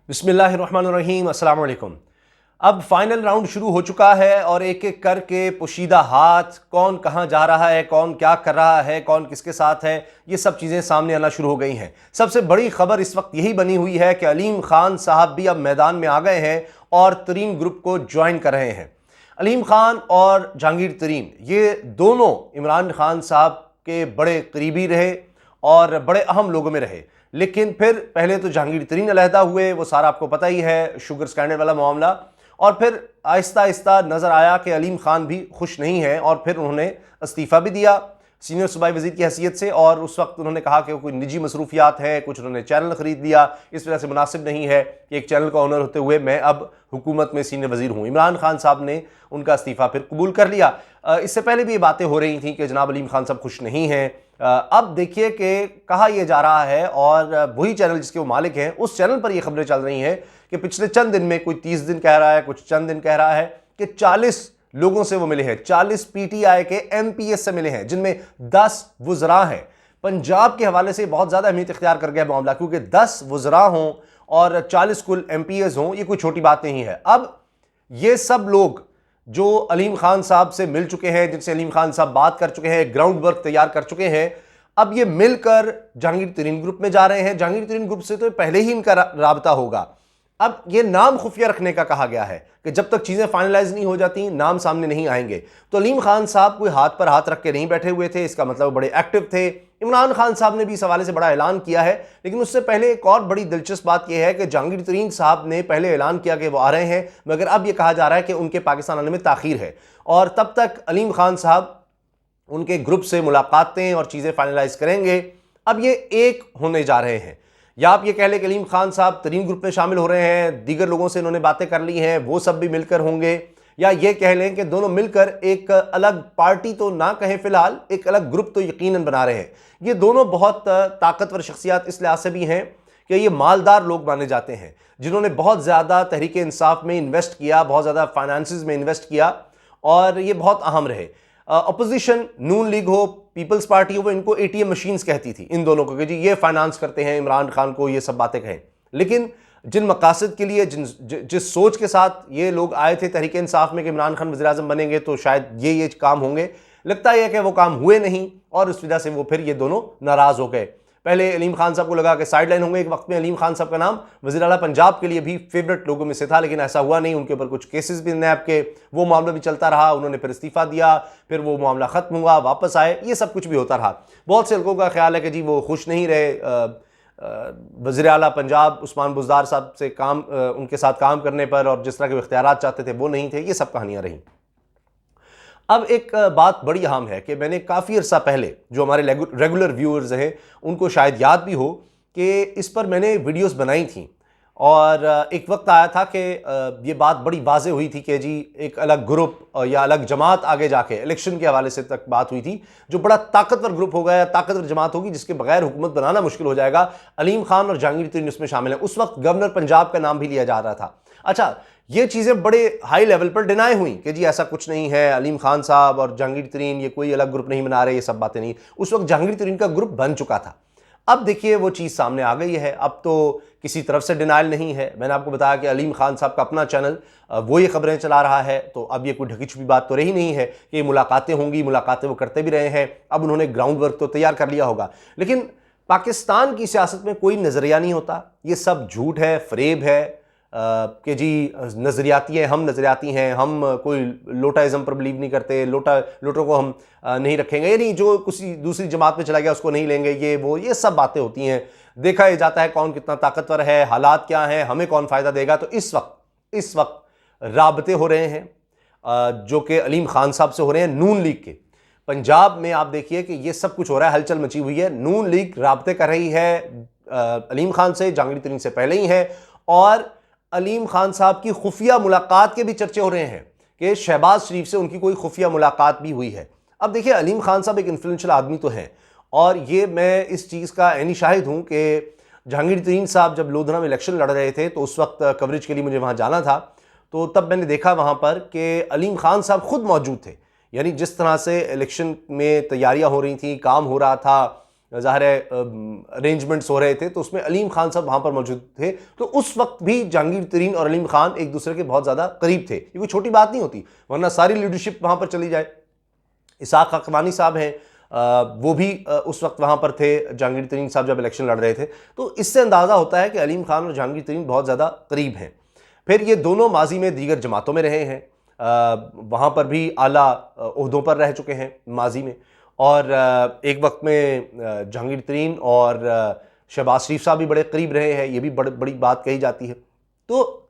बिस्मिल्लाहिर्रहमानिर्रहीम, अस्सलाम वालेकुम। अब फाइनल राउंड शुरू हो चुका है और एक एक करके पोशीदा हाथ, कौन कहां जा रहा है, कौन क्या कर रहा है, कौन किसके साथ है, ये सब चीज़ें सामने आना शुरू हो गई हैं। सबसे बड़ी खबर इस वक्त यही बनी हुई है कि अलीम खान साहब भी अब मैदान में आ गए हैं और तरीन ग्रुप को ज्वाइन कर रहे हैं। अलीम खान और जहांगीर तरीन ये दोनों इमरान खान साहब के बड़े करीबी रहे और बड़े अहम लोगों में रहे। लेकिन फिर पहले तो जहांगीर तरीन अलहदा हुए, वो सारा आपको पता ही है, शुगर स्कैंडल वाला मामला। और फिर आहिस्ता आहिस्ता नज़र आया कि अलीम खान भी खुश नहीं है और फिर उन्होंने इस्तीफ़ा भी दिया सीनियर सूबाई वज़ीर की हैसियत से। और उस वक्त उन्होंने कहा कि कोई निजी मसरूफियात हैं, कुछ उन्होंने चैनल ख़रीद लिया, इस वजह से मुनासिब नहीं है कि एक चैनल का ओनर होते हुए मैं अब हुकूमत में सीनियर वज़ीर हूँ। इमरान खान साहब ने उनका इस्तीफ़ा फिर कबूल कर लिया। इससे पहले भी ये बातें हो रही थी कि जनाब अलीम खान साहब खुश नहीं हैं। अब देखिए कि कहा यह जा रहा है और वही चैनल जिसके वो मालिक हैं, उस चैनल पर ये खबरें चल रही हैं कि पिछले चंद दिन में, कोई 30 दिन कह रहा है, कुछ चंद दिन कह रहा है कि 40 लोगों से वो मिले हैं, 40 पीटीआई के एमपीएस से मिले हैं, जिनमें 10 वुज़रा हैं। पंजाब के हवाले से बहुत ज़्यादा अहमियत इख्तियार कर गया मामला, क्योंकि 10 वुज़रा हों और 40 कुल एमपीएस हों, ये कोई छोटी बात नहीं है। अब ये सब लोग जो अलीम खान साहब से मिल चुके हैं, जिनसे अलीम खान साहब बात कर चुके हैं, ग्राउंड वर्क तैयार कर चुके हैं, अब ये मिलकर जहांगीर तरीन ग्रुप में जा रहे हैं। जहांगीर तरीन ग्रुप से तो पहले ही इनका राबता होगा। अब ये नाम खुफिया रखने का कहा गया है कि जब तक चीज़ें फाइनलाइज नहीं हो जाती नाम सामने नहीं आएंगे। तो अलीम खान साहब कोई हाथ पर हाथ रख के नहीं बैठे हुए थे, इसका मतलब बड़े एक्टिव थे। इमरान खान साहब ने भी इस हवाले से बड़ा ऐलान किया है। लेकिन उससे पहले एक और बड़ी दिलचस्प बात यह है कि जहांगीर तरीन साहब ने पहले ऐलान किया कि वो आ रहे हैं, मगर अब यह कहा जा रहा है कि उनके पाकिस्तान आने में ताखीर है और तब तक अलीम खान साहब उनके ग्रुप से मुलाकातें और चीज़ें फाइनलाइज करेंगे। अब ये एक होने जा रहे हैं, या आप ये कह लें कि अलीम खान साहब तरीन ग्रुप में शामिल हो रहे हैं, दीगर लोगों से इन्होंने बातें कर ली हैं, वो सब भी मिलकर होंगे, या ये कह लें कि दोनों मिलकर एक अलग पार्टी तो ना कहें, फिलहाल एक अलग ग्रुप तो यकीनन बना रहे हैं। ये दोनों बहुत ताकतवर शख्सियात इस लिहाज से भी हैं कि ये मालदार लोग माने जाते हैं, जिन्होंने बहुत ज़्यादा तहरीक इंसाफ में इन्वेस्ट किया, बहुत ज़्यादा फाइनेंसिस में इन्वेस्ट किया और ये बहुत अहम रहे। अपोजिशन नून लीग हो, पीपल्स पार्टी हो, वो इनको एटीएम मशीन्स कहती थी इन दोनों को कि जी ये फाइनेंस करते हैं इमरान खान को, ये सब बातें कहें। लेकिन जिन मकासद के लिए, जिस सोच के साथ ये लोग आए थे तहरीक इंसाफ में कि इमरान खान वज़ीर आज़म बनेंगे तो शायद ये काम होंगे, लगता है कि वो काम हुए नहीं और उस वजह से वो फिर ये दोनों नाराज़ हो गए। पहले अलीम खान साहब को लगा कि साइड लाइन होंगे, एक वक्त में अलीम खान साहब का नाम वज़ीर आला पंजाब के लिए भी फेवरेट लोगों में से था, लेकिन ऐसा हुआ नहीं। उनके ऊपर कुछ केसेस भी नैब के, वो मामला भी चलता रहा, उन्होंने फिर इस्तीफ़ा दिया, फिर वो मामला ख़त्म हुआ, वापस आए, ये सब कुछ भी होता रहा। बहुत से लोगों का ख्याल है कि जी वो खुश नहीं रहे वज़ीर आला पंजाब उस्मान बुज़दार साहब से उनके साथ काम करने पर, और जिस तरह के इख्तियारात चाहते थे वो नहीं थे। ये सब कहानियाँ रहीं। अब एक बात बड़ी अहम है कि मैंने काफ़ी अर्सा पहले, जो हमारे रेगुलर व्यूअर्स हैं उनको शायद याद भी हो कि इस पर मैंने वीडियोस बनाई थी और एक वक्त आया था कि ये बात बड़ी वाज़ेह हुई थी कि जी एक अलग ग्रुप या अलग जमात आगे जाके इलेक्शन के हवाले से तक बात हुई थी, जो बड़ा ताकतवर ग्रुप होगा या ताकतवर जमात होगी जिसके बगैर हुकूमत बनाना मुश्किल हो जाएगा। अलीम खान और जहांगीर तरीन उसमें शामिल हैं। उस वक्त गवर्नर पंजाब का नाम भी लिया जा रहा था। अच्छा, ये चीज़ें बड़े हाई लेवल पर डिनाई हुई कि जी ऐसा कुछ नहीं है, अलीम खान साहब और जहांगीर तरीन ये कोई अलग ग्रुप नहीं बना रहे, ये सब बातें नहीं। उस वक्त जहांगीर तरीन का ग्रुप बन चुका था। अब देखिए वो चीज़ सामने आ गई है, अब तो किसी तरफ से डिनाइल नहीं है। मैंने आपको बताया कि अलीम खान साहब का अपना चैनल वो ये खबरें चला रहा है, तो अब ये कोई ढकी छुपी बात तो रही नहीं है कि ये मुलाकातें होंगी, मुलाकातें वो करते भी रहे हैं। अब उन्होंने ग्राउंड वर्क तो तैयार कर लिया होगा, लेकिन पाकिस्तान की सियासत में कोई नज़रिया नहीं होता। ये सब झूठ है, फरेब है कि जी नज़रियाती है, हम नज़रियाती हैं, हम कोई लोटाइज़म पर बिलीव नहीं करते, लोटों को हम नहीं रखेंगे, ये नहीं, जो किसी दूसरी जमात में चला गया उसको नहीं लेंगे, ये सब बातें होती हैं। देखा ही जाता है कौन कितना ताकतवर है, हालात क्या हैं, हमें कौन फ़ायदा देगा। तो इस वक्त राबते हो रहे हैं जो कि अलीम खान साहब से हो रहे हैं, नून लीग के। पंजाब में आप देखिए कि ये सब कुछ हो रहा है, हलचल मची हुई है। नून लीग राबते कर रही है अलीम खान से, जहांगीर तरीन से पहले ही है, और अलीम खान साहब की खुफिया मुलाकात के भी चर्चे हो रहे हैं कि शहबाज शरीफ से उनकी कोई खुफिया मुलाकात भी हुई है। अब देखिए अलीम खान साहब एक इन्फ्लुएंशियल आदमी तो हैं, और ये मैं इस चीज़ का ऐनी शाहिद हूँ कि जहांगीर तरीन साहब जब लोधरा में इलेक्शन लड़ रहे थे तो उस वक्त कवरेज के लिए मुझे वहाँ जाना था, तो तब मैंने देखा वहाँ पर कि अलीम खान साहब खुद मौजूद थे। यानी जिस तरह से इलेक्शन में तैयारियाँ हो रही थी, काम हो रहा था, ज़ाहिर है अरेंजमेंट्स हो रहे थे, तो उसमें अलीम खान साहब वहाँ पर मौजूद थे। तो उस वक्त भी जहांगीर तरीन और अलीम खान एक दूसरे के बहुत ज़्यादा करीब थे। ये कोई छोटी बात नहीं होती, वरना सारी लीडरशिप वहाँ पर चली जाए। इसाक हक़वानी साहब हैं, वो भी उस वक्त वहाँ पर थे जहांगीर तरीन साहब जब इलेक्शन लड़ रहे थे। तो इससे अंदाज़ा होता है कि अलीम खान और जहांगीर तरीन बहुत ज़्यादा करीब हैं। फिर ये दोनों माजी में दीगर जमातों में रहे हैं, वहाँ पर भी आला ओहदों पर रह चुके हैं माजी में। और एक वक्त में जहांगीर तरीन और शहबाज शरीफ साहब भी बड़े करीब रहे हैं, ये भी बड़ी बात कही जाती है। तो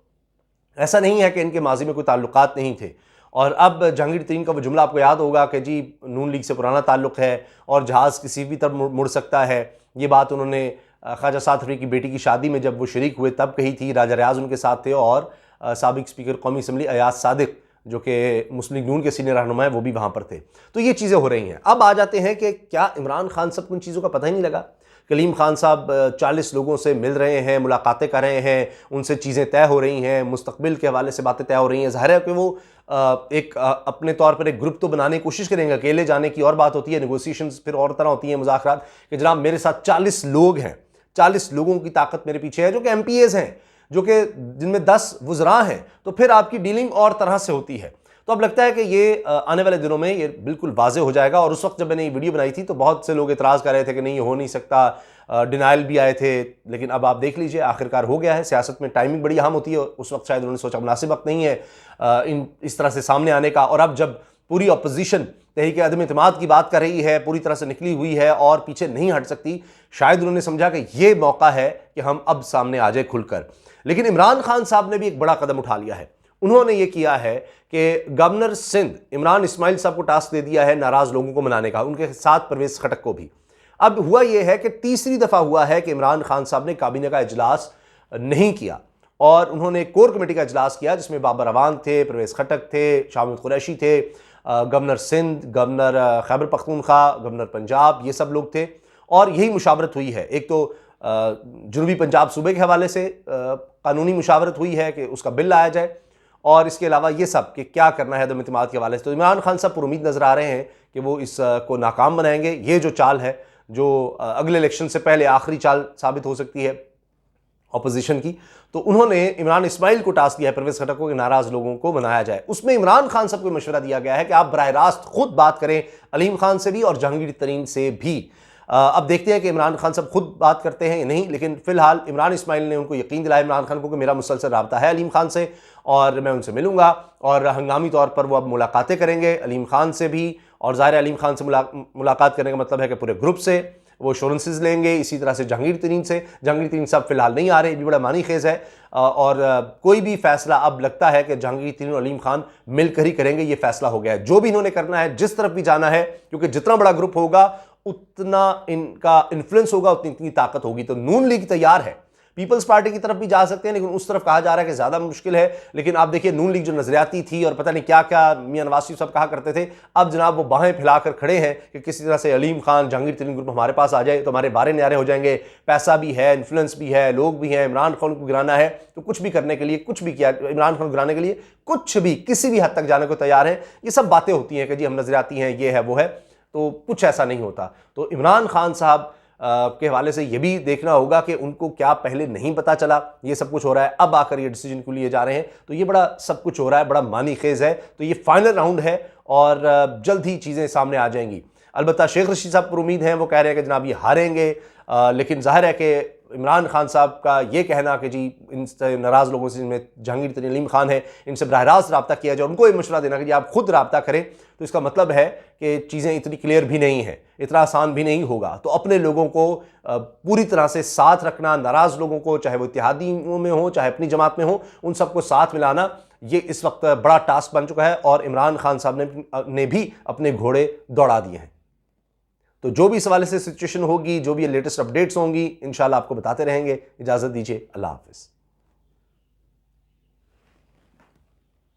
ऐसा नहीं है कि इनके माजी में कोई ताल्लुकात नहीं थे। और अब जहांगीर तरीन का वो जुमला आपको याद होगा कि जी नून लीग से पुराना ताल्लुक़ है और जहाज़ किसी भी तरफ मुड़ सकता है। ये बात उन्होंने ख्वाजा साद फरीद की बेटी की शादी में जब वो शरीक हुए तब कही थी। राजा रियाज उनके साथ थे और साबिक स्पीकर कौमी असम्बली अयाज सादिक जो कि मुस्लिम लीग नून के सीनियर रहनुमा है वो भी वहाँ पर थे। तो ये चीज़ें हो रही हैं। अब आ जाते हैं कि क्या इमरान खान साहब को इन चीज़ों का पता ही नहीं लगा? कलीम खान साहब 40 लोगों से मिल रहे हैं, मुलाकातें कर रहे हैं, उनसे चीज़ें तय हो रही हैं, मुस्तकबिल के हवाले से बातें तय हो रही हैं। ज़ाहिर है कि वो अपने तौर पर एक ग्रुप तो बनाने की कोशिश करेंगे। अकेले जाने की और बात होती है, नेगोशिएशंस फिर और तरह होती हैं, मुज़ाकरात कि जनाब मेरे साथ 40 लोग हैं, 40 लोगों की ताकत मेरे पीछे है जो कि MPAs हैं, जो कि जिनमें 10 वज़रा हैं। तो फिर आपकी डीलिंग और तरह से होती है। तो अब लगता है कि ये आने वाले दिनों में ये बिल्कुल वाज़े हो जाएगा। और उस वक्त जब मैंने ये वीडियो बनाई थी तो बहुत से लोग एतराज़ कर रहे थे कि नहीं ये हो नहीं सकता, डिनाइल भी आए थे। लेकिन अब आप देख लीजिए आखिरकार हो गया है। सियासत में टाइमिंग बड़ी अहम होती है। उस वक्त शायद उन्होंने सोचा मुनासिब वक्त नहीं है इस तरह से सामने आने का। और अब जब पूरी अपोजिशन तहरीक अदम इत्तेमाद की बात कर रही है, पूरी तरह से निकली हुई है और पीछे नहीं हट सकती, शायद उन्होंने समझा कि ये मौका है कि हम अब सामने आ जाए खुलकर। लेकिन इमरान खान साहब ने भी एक बड़ा कदम उठा लिया है। उन्होंने ये किया है कि गवर्नर सिंध इमरान इस्माइल साहब को टास्क दे दिया है नाराज लोगों को मनाने का, उनके साथ परवेज खटक को भी। अब हुआ यह है कि तीसरी दफा हुआ है कि इमरान खान साहब ने काबीना का इजलास नहीं किया और उन्होंने कोर कमेटी का इजलास किया जिसमें बाबर अवान थे, परवेज खटक थे, शामिद कुरैशी थे, governor Sindh, governor Khyber Pakhtunkhwa, governor Punjab, ये सब लोग थे। और यही मुशावरत हुई है। एक तो जनूबी पंजाब सूबे के हवाले से कानूनी मुशावरत हुई है कि उसका बिल लाया जाए, और इसके अलावा ये सब कि क्या करना है अदम इत्तेमाद के हवाले से। तो इमरान खान साहब पुरुमीद नजर आ रहे हैं कि वो इसको नाकाम बनाएंगे। ये जो चाल है जो अगले इलेक्शन से पहले आखिरी चाल साबित हो सकती है अपोजिशन की, तो उन्होंने इमरान इस्माइल को टास्क दिया है परवेज खटक को कि नाराज लोगों को मनाया जाए। उसमें इमरान खान साहब को मशवरा दिया गया है कि आप बराह रास्त खुद बात करें अलीम खान से भी और जहांगीर तरीन से भी। अब देखते हैं कि इमरान खान साहब खुद बात करते हैं या नहीं, लेकिन फिलहाल इमरान इस्माइल ने उनको यकीन दिलाया इमरान खान को कि मेरा मुसलसल रब्ता है अलीम खान से और मैं उनसे मिलूंगा और हंगामी तौर पर वो अब मुलाकातें करेंगे अलीम खान से भी। और ज़ाहिर अलीम खान से मुलाकात करने का मतलब है कि पूरे ग्रुप से वो एश्योरेंसेस लेंगे। इसी तरह से जहांगीर तरीन से, जहांगीर तरीन साहब फिलहाल नहीं आ रहे, ये भी बड़ा मानी खेज है। और कोई भी फैसला अब लगता है कि जहांगीर तरीन और अलीम खान मिलकर ही करेंगे। ये फैसला हो गया है जो भी इन्होंने करना है, जिस तरफ भी जाना है, क्योंकि जितना बड़ा ग्रुप होगा उतना इनका इन्फ्लुएंस होगा, उतनी इतनी ताकत होगी। तो नून लीग तैयार है, पीपल्स पार्टी की तरफ भी जा सकते हैं, लेकिन उस तरफ कहा जा रहा है कि ज़्यादा मुश्किल है। लेकिन आप देखिए नून लीग जो नजरियाती थी और पता नहीं क्या क्या मियां नवाज शरीफ साहब कहा करते थे, अब जनाब वो बाहें फैलाकर खड़े हैं कि किसी तरह से अलीम खान, जहांगीर तरीन ग्रुप हमारे पास आ जाए तो हमारे बारे न्यारे हो जाएंगे। पैसा भी है, इन्फ्लुएंस भी है, लोग भी हैं। इमरान खान को गिराना है तो कुछ भी करने के लिए, कुछ भी किया, इमरान खान को गिराने के लिए कुछ भी, किसी भी हद तक जाने को तैयार हैं। ये सब बातें होती हैं कि जी हम नजरियाती हैं, ये है वो है, तो कुछ ऐसा नहीं होता। तो इमरान खान साहब के हवाले से ये भी देखना होगा कि उनको क्या पहले नहीं पता चला ये सब कुछ हो रहा है, अब आकर ये डिसीजन क्यों लिए जा रहे हैं। तो ये बड़ा सब कुछ हो रहा है, बड़ा मानी खेज है। तो ये फाइनल राउंड है और जल्द ही चीज़ें सामने आ जाएंगी। अलबत्ता शेख रशीद साहब पर उम्मीद है, वो कह रहे हैं कि जनाब ये हारेंगे, लेकिन जाहिर है कि इमरान खान साहब का ये कहना कि जी इन नाराज़ लोगों से, जिनमें जहांगीर तरीन, अलीम खान है, इनसे बराह रास्त रब्ता किया जाए, उनको ये मशवरा देना कि जी आप खुद रब्ता करें, तो इसका मतलब है कि चीज़ें इतनी क्लियर भी नहीं है, इतना आसान भी नहीं होगा। तो अपने लोगों को पूरी तरह से साथ रखना, नाराज़ लोगों को, चाहे वो इत्तेहादियों में हो चाहे अपनी जमात में हो, उन सबको साथ मिलाना, ये इस वक्त बड़ा टास्क बन चुका है। और इमरान खान साहब ने भी अपने घोड़े दौड़ा दिए हैं। तो जो भी इस हवाले से सिचुएशन होगी, जो भी लेटेस्ट अपडेट्स होंगी, इंशाल्लाह आपको बताते रहेंगे। इजाज़त दीजिए, अल्लाह हाफ़िज़।